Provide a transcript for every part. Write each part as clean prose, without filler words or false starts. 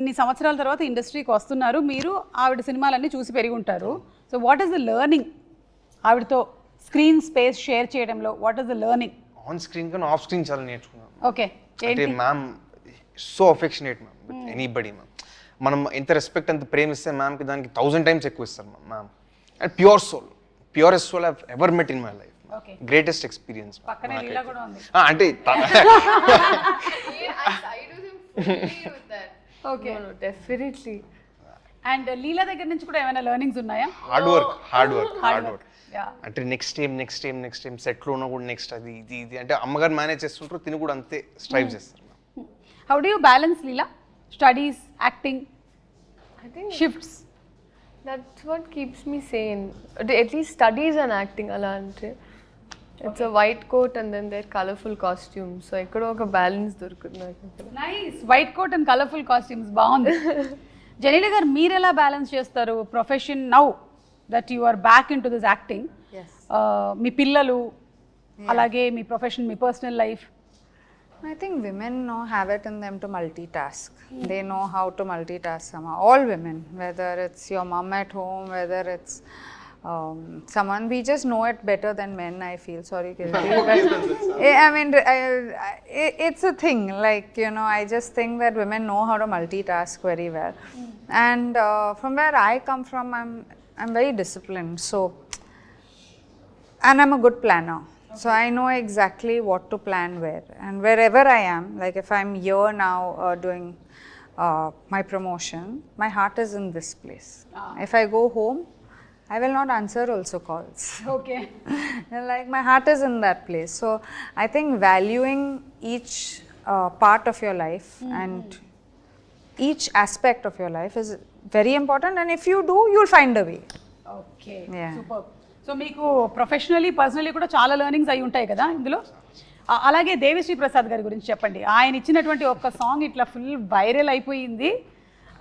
ఇన్ని సంవత్సరాల తర్వాత ఇండస్ట్రీకి వస్తున్నారు, మీరు ఆవిడ సినిమాలన్నీ చూసి పెరిగి ఉంటారు. So what is the learning ఆవిడతో స్క్రీన్ స్పేస్ షేర్ చేయడంలో? What is the learning? On screen కన్నా ఆఫ్ స్క్రీన్ చాలా నేర్చుకున్నాను. ఓకే, అంటే ma'am so affectionate ma'am with anybody ma'am. మనం ఎంత రెస్పెక్ట్ అంత ప్రేమ ఇస్తే మ్యామ్కి దానికి 1000 times ఎక్కువ ఇస్తారు ma'am. And pure soul, purest soul I ever met in my life. Greatest experience. పక్కనే లీలా కూడా ఉంది. అంటే ఓకే, డెఫినెట్లీ. అండ్ లీలా దగ్గర నుంచి కూడా ఏమైనా లెర్నింగ్స్ ఉన్నాయా? Hard work. అంటే నెక్స్ట్ టైం సెట్లో ఉన్నా కూడా నెక్స్ట్ అది ఇది అంటే అమ్మగారు మేనేజ్ చేస్తుంటారు, తిని కూడా అంతే స్ట్రైవ్ చేస్తారు. How do you balance Leela studies, acting, I think shifts? that's what keeps me sane. At least studies and acting ala ante it's a white coat and then their colorful costumes, so ekkado oka balance dorukundi naku. Nice, white coat and colourful costumes బాగుంది. జనీల గారు మీరు ఎలా balance చేస్తారు profession now that you are back into this acting? మీ పిల్లలు అలాగే మీ profession, మీ personal life? I think women have it in them to multitask. They know how to multitask somehow. All women, whether it's your mom at home, whether it's someone, we just know it better than men, I feel. Sorry, Kirti. I mean, it's a thing. Like, you know, I just think that women know how to multitask very well. And from where I come from, I'm very disciplined. So, and I'm a good planner. So I know exactly what to plan where, and wherever I am, like if I'm here now doing my promotion, my heart is in this place. If I go home, I will not answer also calls. Okay. Like my heart is in that place. So I think valuing each part of your life and each aspect of your life is very important, and if you do, you'll find a way. Okay, Yeah. Super. So మీకు professionally, personally కూడా చాలా learnings అయి ఉంటాయి కదా ఇందులో. అలాగే దేవిశ్రీ ప్రసాద్ గారి గురించి చెప్పండి. ఆయన ఇచ్చినటువంటి ఒక సాంగ్ ఇట్లా ఫుల్ వైరల్ అయిపోయింది.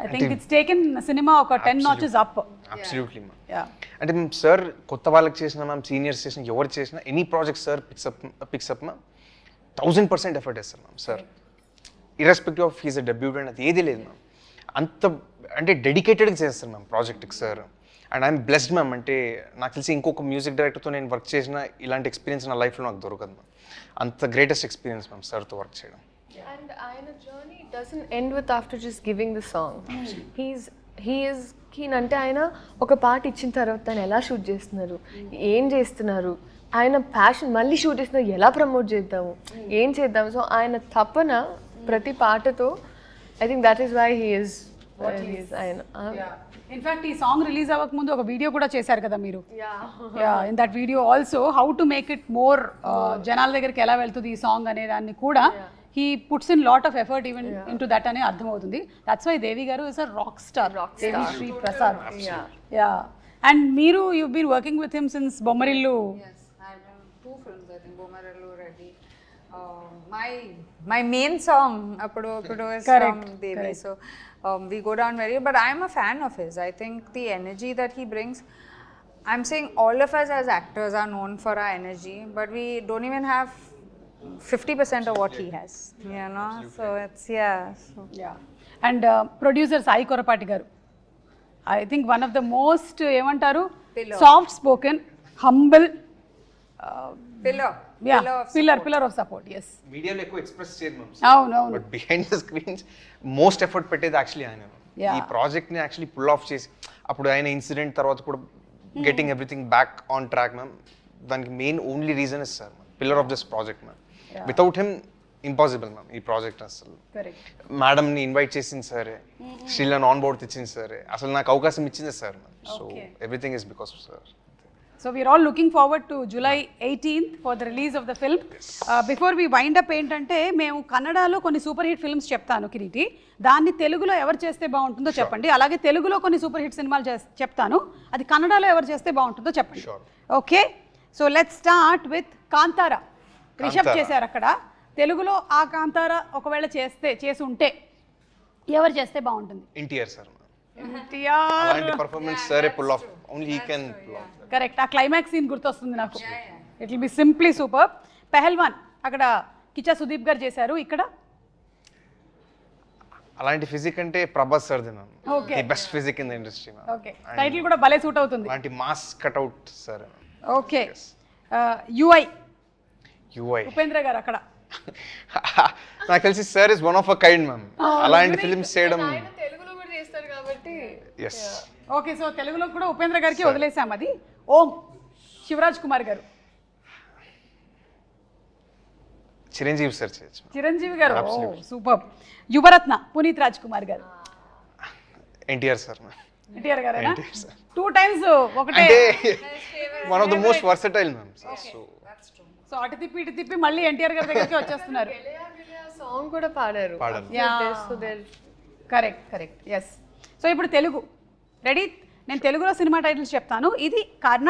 I think it's taken cinema ఒక 10 notches అప్. Absolutely ma'am. అంటే మేము సార్ కొత్త వాళ్ళకి చేసిన మ్యామ్, సీనియర్స్ చేసిన, ఎవరు చేసినా any project sir picks up ma'am 1000% effort వేస్తారు ma'am sir. Irrespective of he's a debutante అది ఏది లేదు మ్యామ్. అంత అంటే డెడికేటెడ్గా చేస్తారు మ్యామ్ ప్రాజెక్ట్కి sir. And I'm blessed ma'am. అంటే నాకు తెలిసి ఇంకొక మ్యూజిక్ డైరెక్టర్తో నేను వర్క్ చేసిన ఇలాంటి ఎక్స్పీరియన్స్ నా లైఫ్లో నాకు దొరకదు మ్యామ్. అంత గ్రేటెస్ట్ ఎక్స్పీరియన్స్ మ్యామ్ సార్తో వర్క్ చేయడం. And ayana journey doesn't end with after just giving the song. He is keen ante ayana oka part ichin tarvata tanu ela shoot chestunaru, em chestunaru, ayana passion malli shoot chestunaru, ela promote chedamu, em cheddam. So ayana tapana prati paatato, I think that is why he is what he is. In fact ఈ song release అవ్వక ముందు ఒక video కూడా చేశారు కదా మీరు. In that video also how to make it more జనాల దగ్గరికి ఎలా వెళ్తుంది ఈ సాంగ్ అనే దాన్ని కూడా he puts in lot of effort even into that అనే అర్థమవుతుంది. That's why Devi garu is a rock star, Devi Sri Prasad. Yeah, and మీరు you been working with him since Bommarillu. Yes, I've done 2 films, I think, Bomarallu Reddy. My main song appudu is from Devi. So we go down very, but I'm a fan of his. I think the energy that he brings, I'm saying all of us as actors are known for our energy, but we don't even have 50% of what he has, you know. So it's and producer Sai Korapati garu, I think one of the most ఏమంటారు soft spoken, humble pillar of support. Yes, మీడియాలో ఎక్కువ express చేయదు ma'am. అవునవును, but behind the screens most effort పెట్టేది actually ఆయన. ఈ project ని actually pull off చేసి అప్పుడు ఆయన ఇన్సిడెంట్ తర్వాత కూడా getting everything back on track ma'am. దానికి main only reason is sir pillar of this project ma'am. Without him impossible ma'am ఈ ప్రాజెక్ట్. అసలు మేడంని ఇన్వైట్ చేసింది సరే, శ్రీలను ఆన్ బోర్డ్ తెచ్చింది సరే, అసలు నాకు అవకాశం ఇచ్చింది sir ma'am. So everything is because of sir. So we are all looking forward to July 18th for the release of the film. Before we wind up ఏంటంటే మేము కన్నడలో కొన్ని సూపర్ హిట్ ఫిల్మ్స్ చెప్తాను కిరీటి, దాన్ని తెలుగులో ఎవరు చేస్తే బాగుంటుందో చెప్పండి. అలాగే తెలుగులో కొన్ని సూపర్ హిట్ సినిమాలు చెప్తాను, అది కన్నడలో ఎవరు చేస్తే బాగుంటుందో చెప్పండి. Okay, so let's start with Kantara. Rishab చేశారు అక్కడ. తెలుగులో ఆ కాంతారా ఒకవేళ చేసి ఉంటే ఎవరు చేస్తే బాగుంటుంది? ఎన్టీఆర్ సార్. ఎన్టీఆర్ పర్ఫార్మెన్స్ సరే pull off, only he can pull off. Correct, ఆ క్లైమాక్స్ సీన్ గుర్తొస్తుంది నాకు. It will be simply super. Pehlwaan అక్కడ కిచ్చా సుదీప్ గారు చేశారు, ఇక్కడ అలాంటి ఫిజిక్ అంటే ప్రభాస్ సార్ది ma'am. Okay. The best physique in the industry ma'am. Okay title కూడా భలే సూట్ అవుతుంది. అలాంటి mass cutout sir. Okay UI UI Upendra garu అక్కడ నాకు తెలిసి sir is one of a kind ma'am. అలాంటి ఫిల్మ్స్ చేయడం. ఆయన తెలుగులో కూడా చేస్తారు కాబట్టి ఎస్. ఓకే సో తెలుగులో కూడా ఉపేంద్ర గారికి వదిలేసాం అది. ఓం శివరాజ్ కుమార్ గారు. చిరంజీవి సార్ చేయొచ్చు. చిరంజీవి గారు సూపర్. యువరత్న పునీత్ రాజ్ కుమార్ గారు. NTR sir ma'am. ఎన్టీఆర్ గారేనా? NTR sir. 2 times ఒకటే. అంటే one of the most versatile ma'am. So అటు తిప్పి ఇటు తిప్పి మళ్ళీ ఎన్టీఆర్ గారి దగ్గరికి వచ్చేస్తున్నారు. సాంగ్ కూడా పాడారు. Correct yes. సో ఇప్పుడు తెలుగు రెడీ. నేను తెలుగులో సినిమా టైటిల్స్ చెప్తాను. ఇది కర్ణాటక